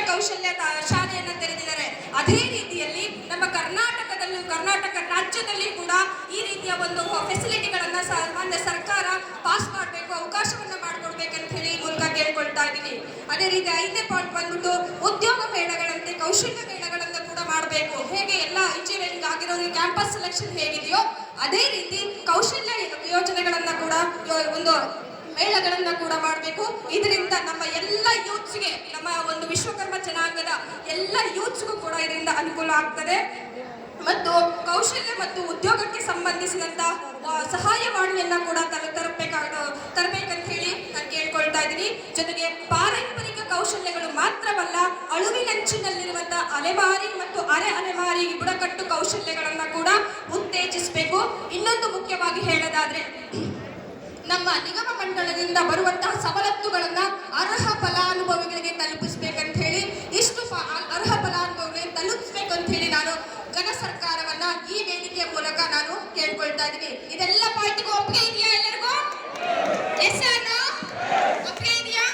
ಕೌಶಲ್ಯ ಶಾಲೆಯನ್ನು ತೆರೆದಿದ್ದಾರೆ. ಅದೇ ರೀತಿಯಲ್ಲಿ ನಮ್ಮ ಕರ್ನಾಟಕ ರಾಜ್ಯದಲ್ಲಿ ಕೂಡ ಈ ರೀತಿಯ ಒಂದು ಫೆಸಿಲಿಟಿಗಳನ್ನ ಮಾನ್ಯ ಸರ್ಕಾರ ಪಾಸ್ ಮಾಡಬೇಕು, ಅವಕಾಶವನ್ನ ಮಾಡಿಕೊಡ್ಬೇಕಂತ ಹೇಳಿ ಈ ಮೂಲಕ ಕೇಳ್ಕೊಳ್ತಾ ಇದ್ದೀನಿ. ಅದೇ ರೀತಿ 5ನೇ ಪಾಯಿಂಟ್ ಬಂದ್ಬಿಟ್ಟು ಉದ್ಯೋಗ ಮೇಳಗಳಂತೆ ಕೌಶಲ್ಯ ಮೇಳಗಳನ್ನ ಕೂಡ ಮಾಡಬೇಕು. ಹೇಗೆ ಎಲ್ಲ ಇಂಜಿನಿಯರಿಂಗ್ ಆಗಿರೋರಿಗೆ ಕ್ಯಾಂಪಸ್ ಸೆಲೆಕ್ಷನ್ ಹೇಗಿದೆಯೋ ಅದೇ ರೀತಿ ಕೌಶಲ್ಯ ಯೋಜನೆಗಳನ್ನ ಕೂಡ ಒಂದು ಮೇಳಗಳನ್ನ ಕೂಡ ಮಾಡಬೇಕು. ಇದರಿಂದ ನಮ್ಮ ಎಲ್ಲ ಯೂತ್ಸ್ಗೆ, ನಮ್ಮ ಒಂದು ವಿಶ್ವಕರ್ಮ ಜನಾಂಗದ ಎಲ್ಲ ಯೂತ್ಸ್ಗೂ ಕೂಡ ಇದರಿಂದ ಅನುಕೂಲ ಆಗ್ತದೆ. ಮತ್ತು ಕೌಶಲ್ಯ ಮತ್ತು ಉದ್ಯೋಗಕ್ಕೆ ಸಂಬಂಧಿಸಿದಂತ ಸಹಾಯವಾಣಿಯನ್ನ ಕೂಡ ತರಬೇಕಂತ ಹೇಳಿ ನಾನು ಕೇಳ್ಕೊಳ್ತಾ ಇದ್ದೀನಿ. ಜೊತೆಗೆ ಪಾರಂಪರಿಕ ಕೌಶಲ್ಯಗಳು ಮಾತ್ರವಲ್ಲ, ಅಳುವಿನಂಚಿನಲ್ಲಿರುವಂತಹ ಅಲೆಮಾರಿ ಮತ್ತು ಅರೆ ಅಲೆಮಾರಿ ಬುಡಕಟ್ಟು ಕೌಶಲ್ಯಗಳನ್ನ ಕೂಡ ಉತ್ತೇಜಿಸಬೇಕು. ಇನ್ನೊಂದು ಮುಖ್ಯವಾಗಿ ಹೇಳೋದಾದ್ರೆ, ನಮ್ಮ ನಿಗಮ ಮಂಡಳದಿಂದ ಬರುವಂತಹ ಸವಲತ್ತುಗಳನ್ನ ಅರ್ಹ ಫಲಾನುಭವಿಗಳಿಗೆ ತಲುಪಿಸ್ಬೇಕಂತ ಹೇಳಿ, ಇಷ್ಟು ಅರ್ಹ ಫಲಾನುಭವಿಗಳಿಗೆ ತಲುಪಿಸ್ಬೇಕಂತ ಹೇಳಿ ನಾನು ಘನ ಸರ್ಕಾರವನ್ನ ಈ ವೇದಿಕೆಯ ಮೂಲಕ ನಾನು ಕೇಳ್ಕೊಳ್ತಾ ಇದ್ದೀನಿ. ಇದೆಲ್ಲ ಪಾರ್ಟಿಗೂ ಒಪ್ಪಿಗೆ ಇದೆಯಾ? ಎಲ್ಲರಿಗೂ ಎಸ್ ಒಪ್ಪಿಗೆ ಇದೆಯಾ?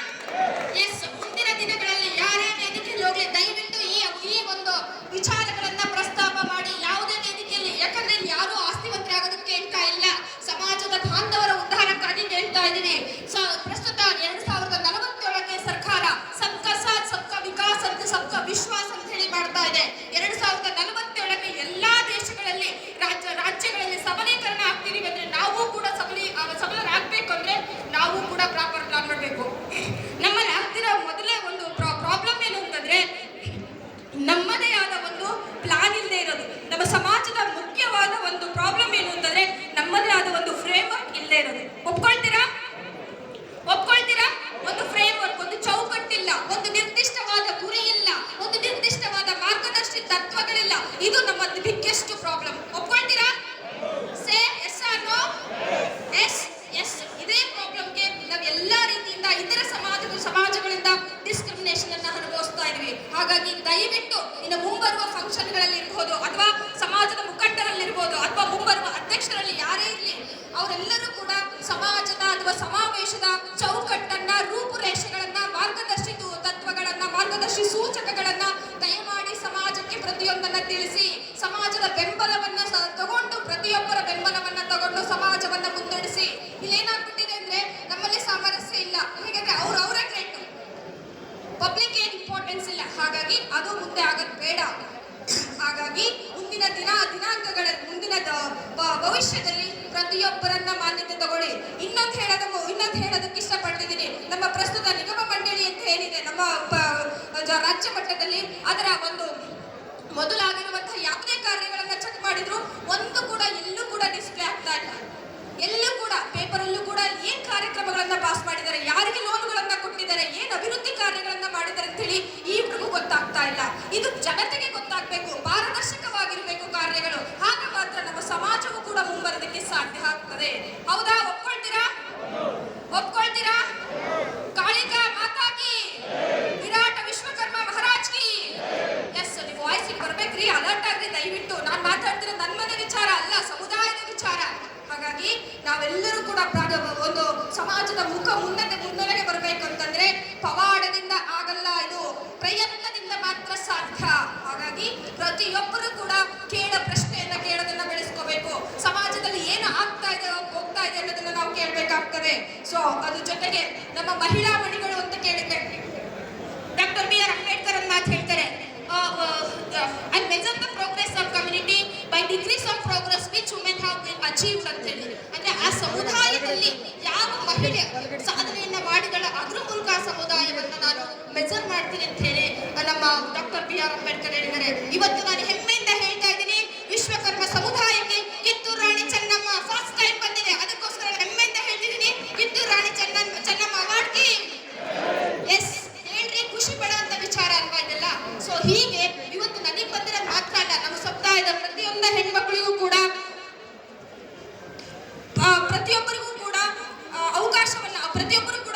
ಎಸ್. ಮುಂದಿನ ದಿನಗಳಲ್ಲಿ ಯಾರೇ ವೇದಿಕೆಯಲ್ಲಿ ಹೋಗ್ಲಿ ದಯವಿಟ್ಟು ಈ ಒಂದು ವಿಚಾರಗಳನ್ನ ಪ್ರಸ್ತಾಪ ಮಾಡಿ ಯಾವುದೇ ವೇದಿಕೆಯಲ್ಲಿ, ಯಾಕಂದ್ರೆ ಯಾರು ಆಸ್ತಿವಂತರಾಗೋದಕ್ಕೆ ಹೇಳ್ತಾ ಇಲ್ಲ, ಸಮಾಜದ ಬಾಂಧವರ ಉದ್ಧಾರಕ್ಕಾಗಿ ಹೇಳ್ತಾ ಇದ್ದೀನಿ. ಪ್ರಸ್ತುತ 2047 ಸರ್ಕಾರ ಸಬ್ಕಾ ಸಾಥ್ ಸಬ್ಕಾ ವಿಕಾಸ್ ಅಂತ ಸಬ್ಕಾ ವಿಶ್ವಾಸ್ ಅಂತ ಹೇಳಿ ಮಾಡ್ತಾ ಇದೆ. 2047 ಎಲ್ಲಾ ದೇಶಗಳಲ್ಲಿ ರಾಜ್ಯಗಳಲ್ಲಿ ಸಬಲೀಕರಣ ಆಗ್ತಿದೀವಿ ಅಂದ್ರೆ ನಾವು ಕೂಡ ಸಬಲರಾಗಬೇಕು ಅಂದ್ರೆ ನಾವು ಕೂಡ ಪ್ರಾಪರ್ ಪ್ಲಾನ್ ಮಾಡಬೇಕು. ನಮ್ಮಲ್ಲಿ ಆಗ್ತಿರೋ ಮೊದಲೇ ಒಂದು ಪ್ರಾಬ್ಲಮ್ ಏನು ಅಂತಂದ್ರೆ, ನಮ್ಮದೇ ಆದ ಒಂದು ಪ್ಲಾನ್ ಇಲ್ಲದೆ ಇರೋದು. ನಮ್ಮ ಸಮಾಜದ ಮುಖ್ಯವಾದ ಒಂದು ಪ್ರಾಬ್ಲಮ್ ಏನು ಅಂತಂದ್ರೆ, ನಮ್ಮದೇ ಆದ ಒಂದು ಫ್ರೇಮ್ ವರ್ಕ್ ಇಲ್ಲದೆ ಇರೋದು. ಒಪ್ಕೊಳ್ತೀರಾ? ಒಂದು ಫ್ರೇಮ್ ವರ್ಕ್, ಒಂದು ಚೌಕಟ್ಟಿಲ್ಲ, ಒಂದು ನಿರ್ದಿಷ್ಟವಾದ ಗುರಿ ಇಲ್ಲ, ಒಂದು ನಿರ್ದಿಷ್ಟವಾದ ಮಾರ್ಗದರ್ಶಿ ತತ್ವಗಳಿಲ್ಲ. ಇದು ನಮ್ಮ ಬಿಗ್ಗೆಸ್ಟ್ ಪ್ರಾಬ್ಲಮ್. ಒಪ್ಕೊಳ್ತೀರಾ? Say yes or no? Yes. ಇದೇ ಪ್ರಾಬ್ಲಮ್ಗೆ ನಾವು ಎಲ್ಲಾ ರೀತಿಯಿಂದ ಇತರ ಸಮಾಜಗಳಿಂದ ಡಿಸ್ಕ್ರಿಮಿನೇಷನ್ ಅನ್ನ ಅನುಭವಿಸ್ತಾ ಇದೀವಿ. ಹಾಗಾಗಿ ದಯವಿಟ್ಟು ಇನ್ನು ಮುಂಬರುವ ಫಂಕ್ಷನ್ಗಳಲ್ಲಿ ಇರ್ಬೋದು, ಅಥವಾ ಸಮಾಜದ ಮುಖಂಡರಲ್ಲಿರ್ಬೋದು, ಅಥವಾ ಮುಂಬರುವ ಅಧ್ಯಕ್ಷರಲ್ಲಿ ಯಾರೇ ಇರಲಿ, ಅವರೆಲ್ಲರೂ ಕೂಡ ಸಮಾಜದ ಅಥವಾ ಸಮಾವೇಶದ ಚೌಕಟ್ಟನ್ನ, ರೂಪುರೇಷೆಗಳನ್ನ, ಮಾರ್ಗದರ್ಶಿ ತತ್ವಗಳನ್ನ, ಮಾರ್ಗದರ್ಶಿ ಸೂಚಕಗಳನ್ನ ದಯಮಾಡಿ ಸಮಾಜಕ್ಕೆ ಪ್ರತಿಯೊಂದನ್ನ ತಿಳಿಸಿ, ಸಮಾಜದ ಬೆಂಬಲವನ್ನ ತಗೊಂಡು, ಪ್ರತಿಯೊಬ್ಬರ ಬೆಂಬಲವನ್ನ ತಗೊಂಡು ಸಮಾಜವನ್ನ ಮುನ್ನಡೆಸಿ. ಇಲ್ಲೇನಾಗ್ಬಿಟ್ಟಿದೆ ಅಂದ್ರೆ, ನಮ್ಮಲ್ಲಿ ಸಾಮರಸ್ಯ ಇಲ್ಲ. ಹೇಗಂದ್ರೆ ಅವರೇ ಗ್ರೇಟ್, ಪಬ್ಲಿಕ್ ಏನ್ ಇಂಪಾರ್ಟೆನ್ಸ್ ಇಲ್ಲ. ಹಾಗಾಗಿ ಅದು ಮುಂದೆ ಆಗದ್ ಬೇಡ. ಹಾಗಾಗಿ ಮುಂದಿನ ಮುಂದಿನ ಭವಿಷ್ಯದಲ್ಲಿ ಪ್ರತಿಯೊಬ್ಬರನ್ನ ಮಾನ್ಯತೆ ತಗೊಳ್ಳಿ. ಇನ್ನೊಂದು ಹೇಳೋದಕ್ಕೆ ಇಷ್ಟಪಡ್ತಿದ್ದೀನಿ. ನಮ್ಮ ಪ್ರಸ್ತುತ ನಿಗಮ ಮಂಡಳಿ ಅಂತ ಏನಿದೆ ನಮ್ಮ ರಾಜ್ಯ ಮಟ್ಟದಲ್ಲಿ, ಅದರ ಒಂದು ಮೊದಲಾಗಿರುವಂತಹ ಯಾವುದೇ ಕಾರ್ಯಗಳನ್ನ ಚೆಕ್ ಮಾಡಿದ್ರು ಒಂದು ಕೂಡ ಎಲ್ಲೂ ಕೂಡ ಡಿಸ್ಪ್ಲೇ ಆಗ್ತಾ ಇಲ್ಲ. ಎಲ್ಲೂ ಕೂಡ ಪೇಪರಲ್ಲೂ ಕೂಡ ಏನ್ ಕಾರ್ಯಕ್ರಮಗಳನ್ನ ಪಾಸ್ ಮಾಡಿದ್ದಾರೆ, ಯಾರಿಗೆ ಲೋನ್ಗಳನ್ನ ಕೊಟ್ಟಿದ್ದಾರೆ, ಏನ್ ಅಭಿವೃದ್ಧಿ ಕಾರ್ಯಗಳನ್ನ ಮಾಡಿದ್ದಾರೆ ಅಂತ ಹೇಳಿ ಈವರೆಗೂ ಗೊತ್ತಾಗ್ತಾ ಇಲ್ಲ. ಇದು ಜನತೆಗೆ ಗೊತ್ತಾಗಬೇಕು, ಪಾರದರ್ಶಕವಾಗಿರಬೇಕು ಕಾರ್ಯಗಳು. ಆಗ ಮಾತ್ರ ನಮ್ಮ ಸಮಾಜವು ಕೂಡ ಮುಂಬರೋದಕ್ಕೆ ಸಾಧ್ಯ ಆಗ್ತದೆ. ಹೌದಾ? ಒಪ್ಕೊಳ್ತೀರಾ? ಕಾಳಿಕಾ ಮಾತಾ ಕಿ, ವಿರಾಟ ವಿಶ್ವಕರ್ಮ ಮಹಾರಾಜ್ ಕಿ. ಎಸ್, ನೀವು ವಾಯ್ಸ್ ಬರ್ಬೇಕ್ರಿ, ಅಲರ್ಟ್ ಆಗ್ರಿ ದಯವಿಟ್ಟು. ನಾನು ಮಾತಾಡ್ತಿರೋ ನನ್ನ ಮನೆ ವಿಚಾರ ಅಲ್ಲ, ಸಮುದಾಯದ ವಿಚಾರ. ಹಾಗಾಗಿ ನಾವೆಲ್ಲರೂ ಕೂಡ ಒಂದು ಸಮಾಜದ ಮುನ್ನೆಲೆಗೆ ಬರಬೇಕು ಅಂತಂದ್ರೆ ಪವಾಡದಿಂದ ಆಗಲ್ಲ, ಇದು ಪ್ರಯತ್ನದಿಂದ ಮಾತ್ರ ಸಾಧ್ಯ. ಹಾಗಾಗಿ ಪ್ರತಿಯೊಬ್ಬರು ಕೂಡ ಪ್ರಶ್ನೆಯನ್ನ ಕೇಳೋದನ್ನ ಬೆಳೆಸ್ಕೋಬೇಕು. ಸಮಾಜದಲ್ಲಿ ಏನು ಆಗ್ತಾ ಇದೆ, ಹೋಗ್ತಾ ಇದೆ ಅನ್ನೋದನ್ನ ನಾವು ಕೇಳಬೇಕಾಗ್ತದೆ. ಸೊ ಅದ್ರ ಜೊತೆಗೆ ನಮ್ಮ ಮಹಿಳಾ ಮಣಿಗಳು ಅಂತ ಕೇಳಿದ್ರೆ, ಡಾಕ್ಟರ್ ಬಿ ಆರ್ ಅಂಬೇಡ್ಕರ್ ಅಂತ ಮಾತು ಹೇಳ್ತಾರೆ, I measure the progress of community by degrees of progress which women have achieved ಅಂತ ಹೇಳಿ. ಅಂದ್ರೆ ಆ ಸಮುದಾಯದಲ್ಲಿ ಯಾವ ಮಹಿಳೆ ಸಾಧನೆಯನ್ನ ಮಾಡಿದಳ, ಅದ್ರ ಮೂಲಕ ಆ ಸಮುದಾಯವನ್ನ ನಾನು ಮೆಜರ್ ಮಾಡ್ತೀನಿ ಅಂತ ಹೇಳಿ ನಮ್ಮ ಡಾಕ್ಟರ್ ಬಿ ಆರ್ ಅಂಬೇಡ್ಕರ್ ಹೇಳಿದ್ದಾರೆ. ಇವತ್ತು ನಾನು ಹೆಮ್ಮೆಯಿಂದ ಹೇಳ್ತಾ ಇದ್ದೀನಿ, ವಿಶ್ವಕರ್ಮ ಸಮುದಾಯಕ್ಕೆ ಕಿತ್ತೂರು ರಾಣಿ ಚೆನ್ನಮ್ಮ ಫಸ್ಟ್ ಟೈಮ್ ಬಂದಿದೆ. ಅದಕ್ಕೋಸ್ಕರ ಹೆಮ್ಮೆಯಿಂದ ಹೇಳ್ತಿದ್ದೀನಿ, ಕಿತ್ತೂರು ರಾಣಿ ಚೆನ್ನಮ್ಮ ಅವಾರ್ಡ್ಗೆ ಎಸ್ ಹೇಳ್ರಿ, ಖುಷಿ ಪಡುವಂತ ವಿಚಾರ ಅಲ್ವಾ ಇದೆಲ್ಲ. ಸೊ ಹೀಗೆ ಇವತ್ತು ನನಗೆ ಬಂದಿರೋ ಮಾತ್ರ ಅಲ್ಲ, ನಮ್ಮ ಸಮುದಾಯದ ಪ್ರತಿಯೊಂದು ಹೆಣ್ಮಕ್ಳಿಗೂ ಕೂಡ ಪ್ರತಿಯೊಬ್ಬರಿಗೂ ಕೂಡ ಅವಕಾಶವನ್ನ, ಪ್ರತಿಯೊಬ್ಬರು ಕೂಡ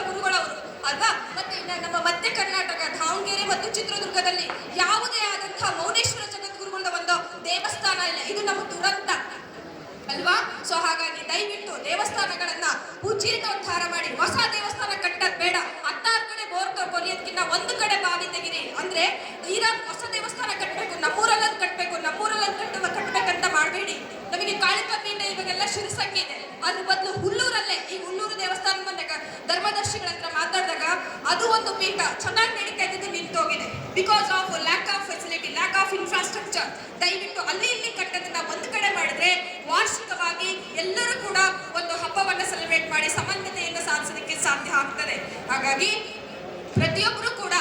ಗುರುಗಳವರು ಅಲ್ವಾ. ಮತ್ತೆ ನಮ್ಮ ಮಧ್ಯ ಕರ್ನಾಟಕ ದಾವಣಗೆರೆ ಮತ್ತು ಚಿತ್ರದುರ್ಗದಲ್ಲಿ ಯಾವುದೇ ಆದಂತಹ ಮೌನೇಶ್ವರ ಜಗದ್ಗುರುಗಳ ಒಂದು ದೇವಸ್ಥಾನ ಇಲ್ಲ. ಇದು ನಮ್ಮ ದುರಂತ ಅಲ್ವಾ. ಸೊ ಹಾಗಾಗಿ ದಯವಿಟ್ಟು ದೇವಸ್ಥಾನಗಳನ್ನ ಉಜ್ಜೀರ್ಣೋದ್ಧಾರ ಮಾಡಿ ಹೊಸ ದೇವಸ್ಥಾನ ಕಟ್ಟದ್ ಬೇಡ. 16 ಕಡೆ ಬೋರ್ ಕೊರಿಯೋದಕ್ಕಿಂತ ಒಂದು ಕಡೆ ಬಾವಿ ತೆಗಿರಿ. ಅಂದ್ರೆ ಹೊಸ ದೇವಸ್ಥಾನ ಕಟ್ಟಬೇಕು, ನಮ್ಮೂರಲ್ಲಿ ಕಟ್ಟಬೇಕು, ಕಟ್ಟಬೇಕಂತ ಮಾಡಬೇಡಿ. ನಮಗೆ ಕಾಳಿಕಮ್ಮಿಂದ ಇವಾಗೆಲ್ಲ ಶಿರಸಂಗಿ ಇದೆ, ಅದ್ರ ಬದಲು ಹುಲ್ಲೂರಲ್ಲೇ ಈ ಹುಲ್ಲೂರು ದೇವಸ್ಥಾನ ಬಂದಾಗ ಧರ್ಮದರ್ಶಿಗಳ ಹತ್ರ ಮಾತಾಡಿದಾಗ ಅದು ಒಂದು ಪೀಠ ಚೆನ್ನಾಗಿ ನಡೀತಾ ಇದ್ದು ನಿಂತೋಗಿದೆ. Because of lack of facility, lack of infrastructure. ದಯವಿಟ್ಟು ಅಲ್ಲಿ ಇಲ್ಲಿ ಕಟ್ಟೋದನ್ನ ಒಂದು ಕಡೆ ಮಾಡಿದ್ರೆ ವಾರ್ಷಿಕವಾಗಿ ಎಲ್ಲರೂ ಕೂಡ ಒಂದು ಹಬ್ಬವನ್ನ ಸೆಲೆಬ್ರೇಟ್ ಮಾಡಿ ಸಮನ್ವಯತೆಯಿಂದ ಸಾಧಿಸೋದಕ್ಕೆ ಸಾಧ್ಯ ಆಗ್ತದೆ. ಹಾಗಾಗಿ ಪ್ರತಿಯೊಬ್ಬರು ಕೂಡ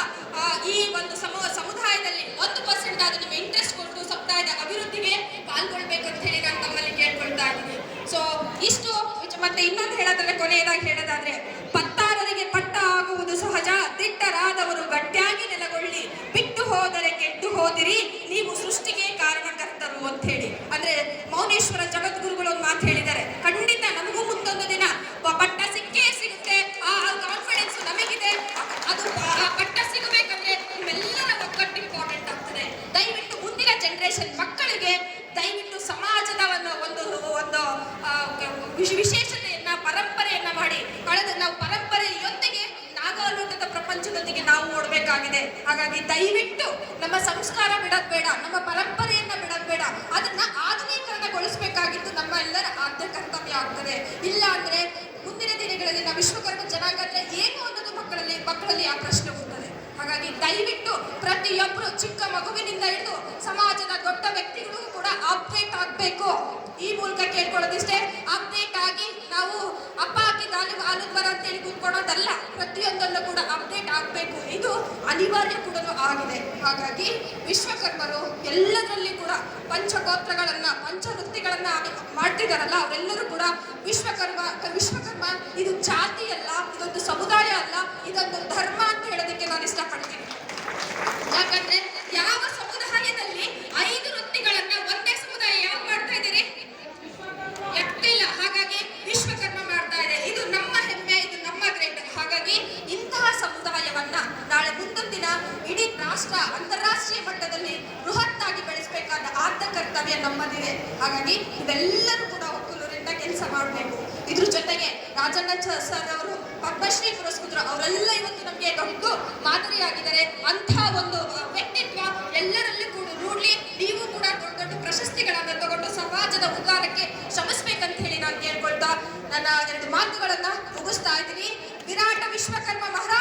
ಈ ಒಂದು ಸಮುದಾಯದಲ್ಲಿ 1% ಆದ ನಿಮ್ಮ ಇಂಟ್ರೆಸ್ಟ್ ಕೊಟ್ಟು ಸಮುದಾಯದ ಅಭಿವೃದ್ಧಿಗೆ ಪಾಲ್ಗೊಳ್ಬೇಕಂತ ಹೇಳಿ ನಾನು ತಮ್ಮಲ್ಲಿ ಕೇಳ್ಕೊಳ್ತಾ ಇದ್ದೀನಿ. ಸೊ ಇಷ್ಟು. ಮತ್ತೆ ಇನ್ನೊಂದು ಹೇಳೋದಾದ್ರೆ, ಕೊನೆಯದಾಗಿ ಹೇಳೋದಾದ್ರೆ, ಪತ್ತಾರರಿಗೆ ಪಟ್ಟ ಆಗುವುದು ಸಹಜ, ದಿಟ್ಟರಾದವರು ಗಟ್ಟಿಯಾಗಿ ನೆಲೆಗೊಳ್ಳಿ, ಬಿಟ್ಟು ಹೋದರೆ ಕೆಟ್ಟು ಹೋದಿರಿ, ನೀವು ಸೃಷ್ಟಿಗೆ ಕಾರಣಕರ್ತರು ಅಂತ ಹೇಳಿ. ಅಂದ್ರೆ ಮೌನೇಶ್ವರ ಜಗದ್ಗುರುಗಳು ಒಂದು ಮಾತು ಹೇಳಿದ್ದಾರೆ. ಖಂಡಿತ ನಮಗೂ ಮುಂದೊಂದು ದಿನ ಪಟ್ಟ ಸಿಕ್ಕೇ ಸಿಗುತ್ತೆ, ಆ ಕಾನ್ಫಿಡೆನ್ಸ್ ನಮಗಿದೆ. ಅದು ಪಟ್ಟ ಸಿಗಬೇಕಂದ್ರೆ ನಿಮ್ಮೆಲ್ಲರ ಒಗ್ಗಟ್ಟು ಇಂಪಾರ್ಟೆಂಟ್ ಆಗ್ತದೆ. ದಯವಿಟ್ಟು ಮುಂದಿನ ಜನರೇಷನ್ ಮಕ್ಕಳಿಗೆ ದಯವಿಟ್ಟು ಸಮಾಜದ ಒಂದು ವಿಶೇಷತೆಯನ್ನ, ಪರಂಪರೆಯನ್ನ ಮಾಡಿ ನಾವು ಪರಂಪರೆಯೊಂದಿಗೆ ನಾಗಾಲೋಟದ ಪ್ರಪಂಚದೊಂದಿಗೆ ನಾವು ಓಡಬೇಕಾಗಿದೆ. ಹಾಗಾಗಿ ದಯವಿಟ್ಟು ನಮ್ಮ ಸಂಸ್ಕಾರ ಬಿಡೋದ್ ಬೇಡ, ನಮ್ಮ ಪರಂಪರೆಯನ್ನ ಬಿಡೋದ್ ಬೇಡ, ಅದನ್ನ ಆಧುನೀಕರಣಗೊಳಿಸಬೇಕಾಗಿದ್ದು ನಮ್ಮ ಎಲ್ಲರ ಆದ್ಯ ಕರ್ತವ್ಯ ಆಗ್ತದೆ. ಇಲ್ಲ ಅಂದ್ರೆ ಮುಂದಿನ ದಿನಗಳಲ್ಲಿ ನಾವು ವಿಶ್ವಕರ್ಮ ಜನಾಂಗ ಅಂದ್ರೆ ಏನು ಅನ್ನೋದು ಮಕ್ಕಳಲ್ಲಿ ಆ ಪ್ರಶ್ನೆ ಹುಟ್ಟುತ್ತದೆ. ಹಾಗಾಗಿ ದಯವಿಟ್ಟು ಪ್ರತಿಯೊಬ್ಬರು ಚಿಕ್ಕ ಮಗುವಿನಿಂದ ಹಿಡಿದು ಸಮಾಜದ ದೊಡ್ಡ ವ್ಯಕ್ತಿಗಳು ಕೂಡ ಅಪ್ಡೇಟ್ ಆಗಬೇಕು. ಈ ಮೂಲಕ ಕೇಳ್ಕೊಳ್ಳೋದಿಷ್ಟೇ, ಅಪ್ಡೇಟ್ ಆಗಿ ನಾವು ಅಪ್ಪ ಹಾಕಿದ ಆಲದ ಮರ ಅಂತೇಳಿ ಕೂತ್ಕೊಳ್ಳೋದಲ್ಲ, ಪ್ರತಿಯೊಂದನ್ನು ಕೂಡ ಅಪ್ಡೇಟ್ ಆಗಬೇಕು. ಇದು ಅನಿವಾರ್ಯ ಕೂಡ ಆಗಿದೆ. ಹಾಗಾಗಿ ವಿಶ್ವಕರ್ಮರು ಎಲ್ಲದರಲ್ಲಿ ಕೂಡ ಪಂಚಗೋತ್ರಗಳನ್ನ, ಪಂಚವೃತ್ತಿಗಳನ್ನ ಮಾಡ್ತಿದಾರಲ್ಲ, ಅವರೆಲ್ಲರೂ ಕೂಡ ವಿಶ್ವಕರ್ಮ ಇದು ಜಾತಿ ಅಲ್ಲ, ಇದೊಂದು ಸಮುದಾಯ ಅಲ್ಲ, ಇದೊಂದು ಧರ್ಮ ಅಂತ ಹೇಳೋದಕ್ಕೆ ನಾನು ಇಷ್ಟಪಡ್ತೀನಿ. ಯಾಕಂದ್ರೆ ಯಾವ ಸಮುದಾಯದಲ್ಲಿ 5 ವೃತ್ತಿಗಳನ್ನ ಒಂದೇ ಸಮುದಾಯ ಯಾಕೆ ಮಾಡ್ತಾ ಇದ್ದೀರಿ? ಎತ್ತಿಲ್ಲ. ಹಾಗಾಗಿ ವಿಶ್ವಕರ್ಮ ಮಾಡ್ತಾ ಇದೆ. ಇದು ನಮ್ಮ ಹೆಮ್ಮೆ, ಇದು ನಮ್ಮ ಗ್ರೇಟ್. ಹಾಗಾಗಿ ಇಂತಹ ಸಮುದಾಯವನ್ನ ನಾಳೆ ಮುಂದೊಂದು ದಿನ ಇಡೀ ರಾಷ್ಟ್ರ, ಅಂತಾರಾಷ್ಟ್ರೀಯ ಮಟ್ಟದಲ್ಲಿ ಬೃಹತ್ತಾಗಿ ಬೆಳೆಸಬೇಕಾದ ಆದ್ಯ ಕರ್ತವ್ಯ ನಮ್ಮದಿದೆ. ಹಾಗಾಗಿ ಇವೆಲ್ಲರೂ ಕೂಡ ಒಕ್ಕಲೂರಿಂದ ಕೆಲಸ ಮಾಡಬೇಕು. ಇದ್ರ ಜೊತೆಗೆ ರಾಜಣ್ಣ ಸರ್ ಅವರು ಪದ್ಮಶ್ರೀ ಪುರಸ್ಕೃತರು, ಅವರೆಲ್ಲ ಇವತ್ತು ನಮಗೆ ದೊಡ್ಡ ಮಾದರಿಯಾಗಿದ್ದಾರೆ. ಅಂಥ ಒಂದು ವ್ಯಕ್ತಿತ್ವ ಎಲ್ಲರಲ್ಲೂ ಕೂಡ ರೂಢಿ. ನೀವು ಕೂಡ ದೊಡ್ಡ ದೊಡ್ಡ ಪ್ರಶಸ್ತಿಗಳನ್ನು ತಗೊಂಡು ಸಮಾಜದ ಉದ್ಧಾರಕ್ಕೆ ಶ್ರಮಿಸ್ಬೇಕಂತ ಹೇಳಿ ನಾನು ಕೇಳ್ಕೊಳ್ತಾ ನನ್ನ 2 ಮಾತುಗಳನ್ನ ಮುಗಿಸ್ತಾ ಇದ್ದೀನಿ. ವಿರಾಟ ವಿಶ್ವಕರ್ಮ ಮಹಾರಾಜ